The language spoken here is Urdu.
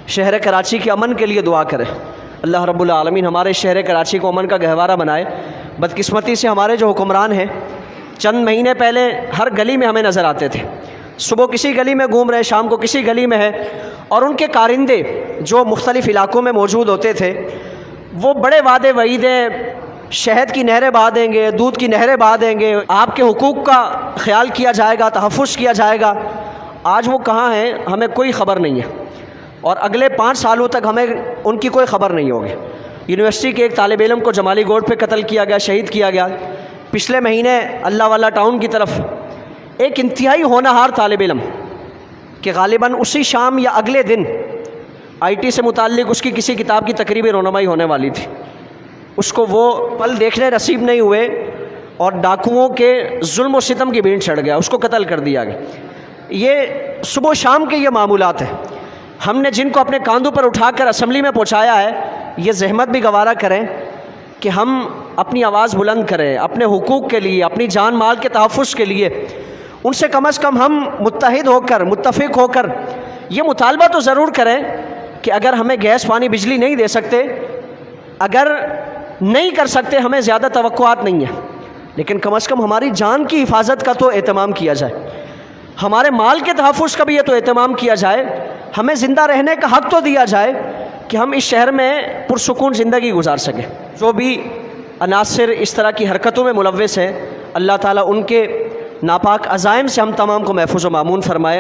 شہر کراچی کے امن کے لیے دعا کریں۔ اللہ رب العالمین ہمارے شہر کراچی کو امن کا گہوارہ بنائے۔ بدقسمتی سے ہمارے جو حکمران ہیں چند مہینے پہلے ہر گلی میں ہمیں نظر آتے تھے، صبح کسی گلی میں گھوم رہے، شام کو کسی گلی میں ہے، اور ان کے کارندے جو مختلف علاقوں میں موجود ہوتے تھے وہ بڑے وعدے وعیدیں، شہد کی نہریں بہا دیں گے، دودھ کی نہریں بہا دیں گے، آپ کے حقوق کا خیال کیا جائے گا، تحفظ کیا جائے گا۔ آج وہ کہاں ہیں ہمیں کوئی خبر نہیں ہے، اور اگلے 5 سالوں تک ہمیں ان کی کوئی خبر نہیں ہوگی۔ یونیورسٹی کے ایک طالب علم کو جمالی گوڑ پہ قتل کیا گیا، شہید کیا گیا۔ پچھلے مہینے اللہ والا ٹاؤن کی طرف ایک انتہائی ہونہار طالب علم کہ غالباً اسی شام یا اگلے دن آئی ٹی سے متعلق اس کی کسی کتاب کی تقریبی رونمائی ہونے والی تھی، اس کو وہ پل دیکھنے نصیب نہیں ہوئے اور ڈاکوؤں کے ظلم و ستم کی بھیڑ چڑھ گیا، اس کو قتل کر دیا گیا۔ یہ صبح و شام کے یہ معمولات ہیں۔ ہم نے جن کو اپنے کاندھوں پر اٹھا کر اسمبلی میں پہنچایا ہے، یہ زحمت بھی گوارا کریں کہ ہم اپنی آواز بلند کریں اپنے حقوق کے لیے، اپنی جان مال کے تحفظ کے لیے۔ ان سے کم از کم ہم متحد ہو کر، متفق ہو کر یہ مطالبہ تو ضرور کریں کہ اگر ہمیں گیس پانی بجلی نہیں دے سکتے، اگر نہیں کر سکتے، ہمیں زیادہ توقعات نہیں ہیں، لیکن کم از کم ہماری جان کی حفاظت کا تو اہتمام کیا جائے، ہمارے مال کے تحفظ کا بھی یہ تو اہتمام کیا جائے، ہمیں زندہ رہنے کا حق تو دیا جائے کہ ہم اس شہر میں پرسکون زندگی گزار سکیں۔ جو بھی عناصر اس طرح کی حرکتوں میں ملوث ہیں، اللہ تعالیٰ ان کے ناپاک عزائم سے ہم تمام کو محفوظ و مامون فرمائے۔